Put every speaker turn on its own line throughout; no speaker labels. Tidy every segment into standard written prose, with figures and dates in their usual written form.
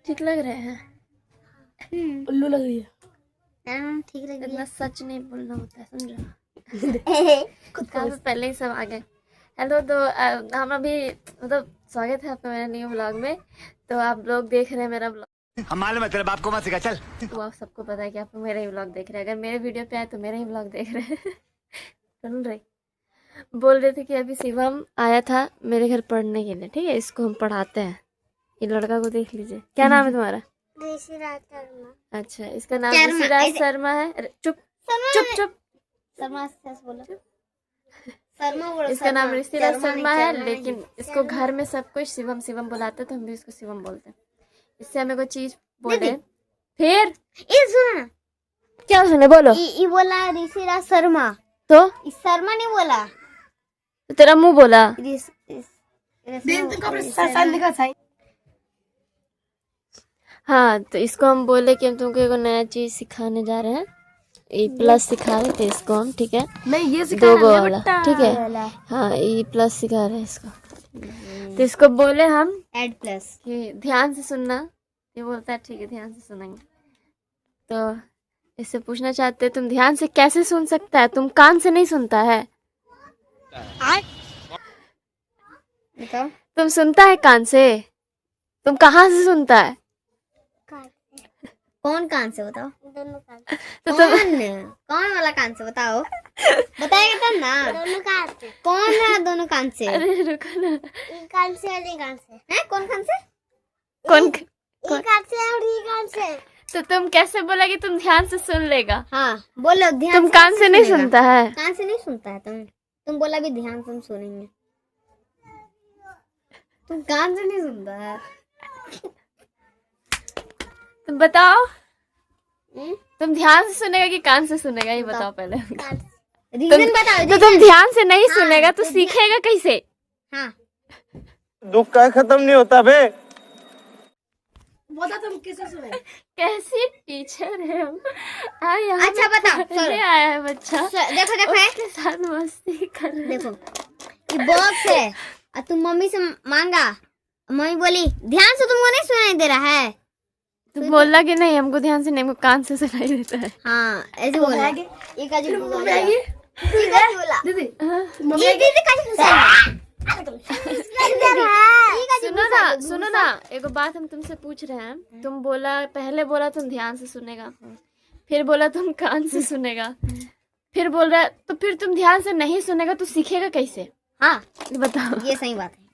ठीक लग रहे हैं?
उल्लू लग रही है।
ठीक लग रही
इतना
है।
सच नहीं बोलना होता है, समझ रहे?
खुद
कहाँ पे पहले ही सब आ गए। हेलो, तो हम अभी मतलब स्वागत है आपका मेरे न्यू ब्लॉग में। तो आप लोग देख रहे हैं मेरा ब्लॉग।
हम मालूम है तेरे बाप को मत सिखा, चल।
तो आप सबको पता है कि आप मेरा ही ब्लॉग देख रहे हैं। अगर मेरे वीडियो पे आए तो मेरा ही ब्लॉग देख रहे हैं। सुन रहे, बोल रहे थे कि अभी शिवम आया था मेरे घर पढ़ने के लिए। ठीक है, इसको हम पढ़ाते हैं। ये लड़का को देख लीजिए, क्या नाम है तुम्हारा?
ऋषिराज शर्मा।
अच्छा, इसका नाम ऋषिराज शर्मा है। अरे चुप चुप चुप।
शर्मा से बोलो। शर्मा बोलो।
इसका नाम ऋषिराज शर्मा है, लेकिन इसको घर में सब कुछ शिवम शिवम बुलाते तो हम भी इसको शिवम बोलते हैं। इससे हमें कोई चीज बोले फिर
ये सुनो ना,
क्या सुने, बोलो।
ये बोला ऋषिराज शर्मा,
तो
शर्मा नहीं बोला।
तो तेरा मुंह बोला। हाँ, तो इसको हम बोले कि हम तुमको एक नया चीज सिखाने जा रहे हैं। E+ सिखा रहे थे इसको हम, ठीक है?
नहीं, ये सिखा
2 वाला, ठीक है? हाँ, E+ सिखा रहे हैं इसको। तो इसको बोले हम
एड प्लस
कि ध्यान से सुनना। ये बोलता है ठीक है, ध्यान से सुनेंगे। तो इससे पूछना चाहते हैं, तुम ध्यान से कैसे सुन सकता है? तुम कान से नहीं सुनता है?
बताओ।
तुम सुनता है कान से? तुम कहाँ से सुनता है?
कौन कान से बताओ? दोनों कान से।
तो तुम
कौन वाला कान से बताओ? बताएगा तब ना। दोनों कान से। कौन है दोनों कान से?
अरे रुको ना,
कान से और ये कान से है? कौन कान से?
कौन
ये कान से और ये कान से।
तो तुम कैसे बोला कि तुम ध्यान से सुन लेगा?
हाँ बोलो, ध्यान
तुम कान से नहीं सुनता है?
कान से नहीं सुनता है तुम बोला भी ध्यान से हम सुनेंगे। तुम कान से नहीं सुनता है।
तुम बताओ, तुम ध्यान से सुनेगा कि कान से सुनेगा? ये बताओ पहले।
रीजन बताओ।
तो तुम ध्यान से नहीं सुनेगा तो सीखेगा कैसे?
हाँ,
दुख का खत्म नहीं होता बे।
बता तुम कैसे सुने?
कैसी टीचर है हम। यहाँ
अच्छा बताओ।
पढ़ने आया है बच्चा,
देखो देखो है,
उसके साथ मस्ती कर रहे हैं।
देखो ये बॉक्स है और तुम मम्मी से मांगा, मम्मी बोली ध्यान से तुमको नहीं सुनाई दे रहा है।
तो बोला कि नहीं, हमको ध्यान से नहीं, हमको कान से सुनाई देता है।
हाँ ऐसे बोला। ये काजी बोला।
दीदी
ये दीदी काजी
सुनो ना, एगो बात हम तुमसे पूछ रहे हैं। तुम बोला, पहले बोला तुम ध्यान से सुनेगा, फिर बोला तुम कान से सुनेगा, फिर बोल रहा है तो फिर तुम ध्यान से नहीं सुनेगा तो सीखेगा कैसे?
हाँ
बताओ।
ये सही बात है।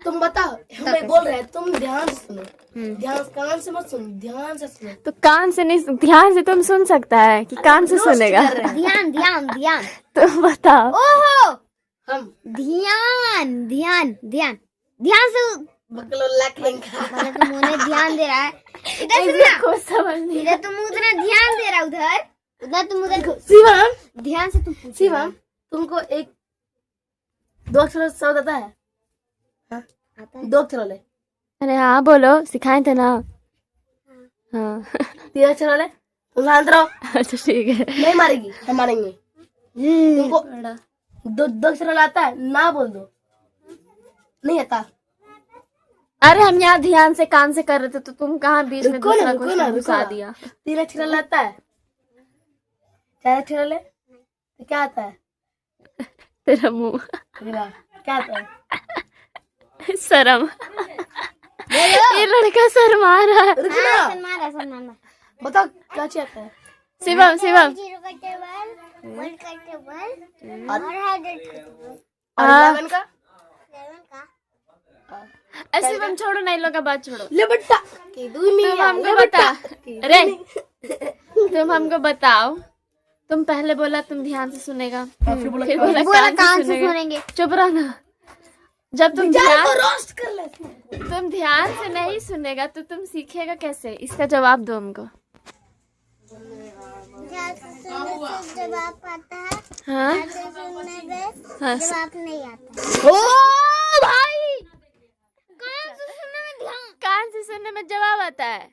तुम बताओ, हमें बोल रहे हैं तुम ध्यान से सुनो। ध्यान कान से मत सुनो, ध्यान से सुनो।
तो कान से नहीं, ध्यान से तुम सुन सकता है कि कान से सुनेगा?
ध्यान ध्यान ध्यान।
तुम बताओ।
ओहो,
हम
ध्यान ध्यान ध्यान ध्यान से
बकलोल्ला कहेंगे।
मतलब तुम उन्हें ध्यान दे रहा है। इधर सुनना,
को समझ नहीं।
इधर तुम उतना ध्यान दे रहा, उधर तुम उधर
शिवम,
ध्यान से तुम पूछ।
शिवम तुमको एक 2 अक्षर शब्द आता है? हाँ,
आता है।
2 अक्षर वाले।
अरे हाँ बोलो, सिखाए थे ना। हाँ
3 अक्षर वाले। तुम शांत रहो,
अच्छा ठीक है।
नहीं मारेगी, हम मारेंगे। तुमको 2 अक्षर वाला आता है? ना बोल दो। नहीं आता?
अरे हम यहाँ ध्यान से कान से कर रहे थे तो तुम कहाँ बीच में दूसरा क्वेश्चन घुसा दिया?
3 अक्षर वाला आता है? 4 अक्षर वाले? तो क्या आता है?
तेरा मुंह।
क्या आता है?
शर्म। ये लड़का शर्मा रहा है।
रुको ना,
सन्माना
बताओ क्या चीज आता है?
शिवम शिवम,
और 11 का?
ऐसे शिवम छोड़ो ना, इन लोग का बात छोड़ो।
ले बट्टा के
तुम हमको बता, अरे तुम हमको बताओ। तुम पहले बोला तुम ध्यान से सुनेगा, फिर बोला कान से सुनेंगे। चुप रहो ना। जब तुम ध्यान से नहीं सुनेगा तो तुम सीखेगा कैसे? इसका जवाब दो हमको।
जवाब आता है।
हाँ हाँ।
जवाब नहीं आता।
ओ भाई, कान से सुनने में जवाब आता है?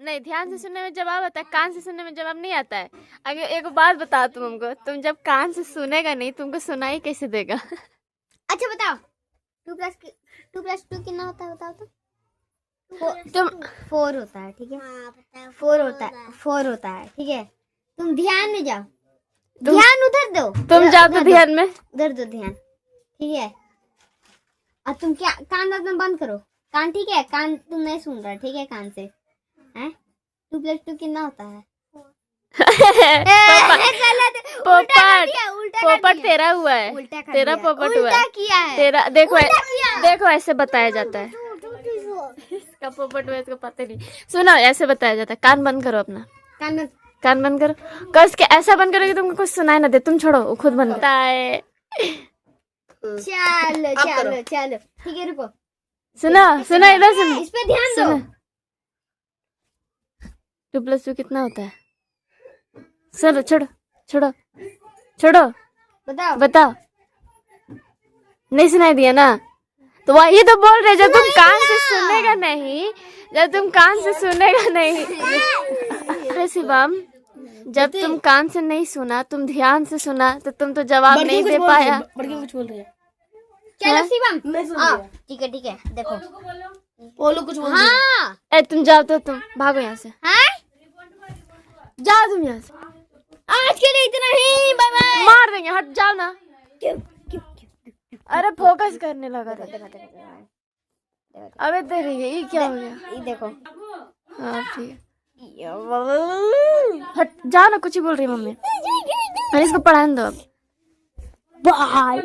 नहीं, ध्यान से सुनने में जवाब आता है, कान से सुनने में जवाब नहीं आता है। अगर एक बात बताओ तुम हमको, तुम जब कान से सुनेगा नहीं तुमको सुनाई कैसे देगा?
अच्छा बताओ, 2 + 2 कितना होता है बताओ तो।
तुम
4 होता है, ठीक है। 4 होता है, ठीक है। तुम ध्यान में जाओ, ध्यान उधर दो,
तुम जाओ तो ध्यान में।
उधर दो ध्यान, ठीक है। और तुम क्या कान अपना बंद करो, कान, ठीक है। कान तुम नहीं सुन रहा, ठीक है, कान से। हैं 2 + 2 कितना होता है?
पोपट तेरा हुआ है,
उल्टा कर
तेरा
दिया,
पोपट हुआ
उल्टा
है
किया है,
तेरा। देखो
उल्टा किया है।
देखो ऐसे बताया जाता है। इसका पोपट हुआ, इसको पता नहीं। सुनो, ऐसे बताया जाता है। कान बंद करो अपना,
कान में
कान बंद करो। कस के ऐसा बंद करो कि तुमको कुछ सुनाई ना दे। तुम छोड़ो, वो खुद बंद करता है।
चलो, ठीक है, रुको।
सुनो इधर सुनो।
इस पे ध्यान दो।
2 + 2 कितना होता है? चलो छोड़ो बताओ। नहीं सुनाई दिया ना? तो वही तो बोल रहे, जब तुम कान से सुनेगा नहीं, अरे शिवम, जब तुम कान से नहीं सुना, तुम ध्यान से सुना, तो तुम तो जवाब नहीं दे पाया।
बड़की कुछ बोल रही है।
चलो शिवम,
नहीं सुन
आओ,
रही है।
ठीक है, देखो।
पोलू कुछ बोल रही है।
हाँ,
ए तुम जाओ, तो तुम भागो यहाँ से,
हाँ,
जाओ तुम यहाँ से।
आज के लिए इतना ही, बाय बाय।
मार देंगे, हट जाओ ना। अरे फोकस करने लगा था। अबे तेरी ये क्या हो गया?
ये देखो,
हाँ ठीक है, हट जाओ ना। कुछ ही बोल रही है मम्मी। अरे इसको पढ़ाने दो अब। बाय।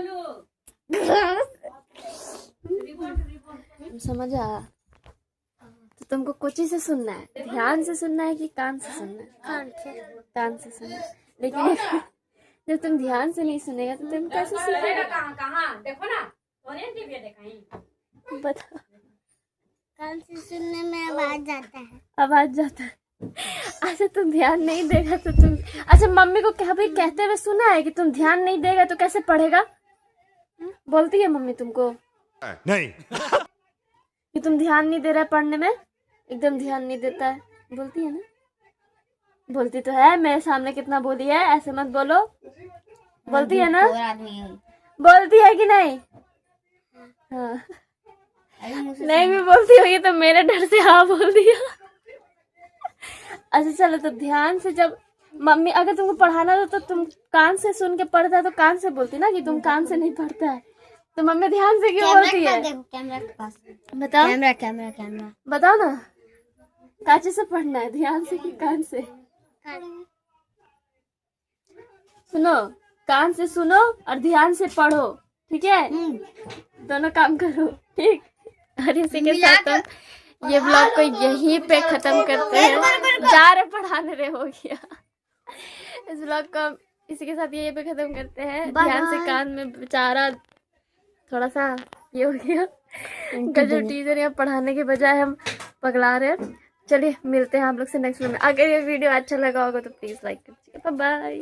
समझ आया? तो तुमको कुछ ही से सुनना है, ध्यान से सुनना है कि कान से सुनना है? कान से सुनना है। लेकिन जब तुम ध्यान से नहीं सुनेगा तो तुम कैसे सीखेगा? बताओ।
कान से सुनने में आवाज जाता है।
आवाज जाता है। अच्छा तुम ध्यान नहीं देगा तो तुम, अच्छा मम्मी को कभी कहते हुए सुना है कि तुम ध्यान नहीं देगा तो कैसे पढ़ेगा? बोलती है मम्मी तुमको
नहीं।
कि तुम ध्यान नहीं दे रहा है पढ़ने में, एकदम ध्यान नहीं देता है, बोलती है ना? बोलती तो है, मेरे सामने कितना बोली है, ऐसे मत बोलो। बोलती है ना?
और आदमी है।
बोलती है कि नहीं? हाँ। नहीं भी बोलती होगी तो मेरे डर से हाँ बोल दिया। अच्छा चलो, तो ध्यान से जब मम्मी अगर तुमको पढ़ाना हो तो तुम कान से सुन के पढ़ता है तो कान से बोलती ना कि तुम कान से नहीं पढ़ता है, तो मम्मी ध्यान से क्यों बोलती है?
देखो कैमरा के पास,
बताओ,
कैमरा
बताओ ना, काचे से पढ़ना है, ध्यान से कि कान से? सुनो, कान से सुनो और ध्यान से पढ़ो, ठीक है? दोनों काम करो, ठीक? और इसी के साथ हम ये ब्लॉग को यहीं पे खत्म करते हैं। जा रहे पढ़ाने रे, हो गया। इस ब्लॉग को हम इसी के साथ यहीं पे खत्म करते हैं। ध्यान से कान में बेचारा थोड़ा सा ये हो गया, जो टीचर यहाँ पढ़ाने के बजाय हम पगला रहे हैं। चलिए मिलते हैं आप लोग से नेक्स्ट वीडियो में। अगर ये वीडियो अच्छा लगा होगा तो प्लीज लाइक कीजिए। Bye bye.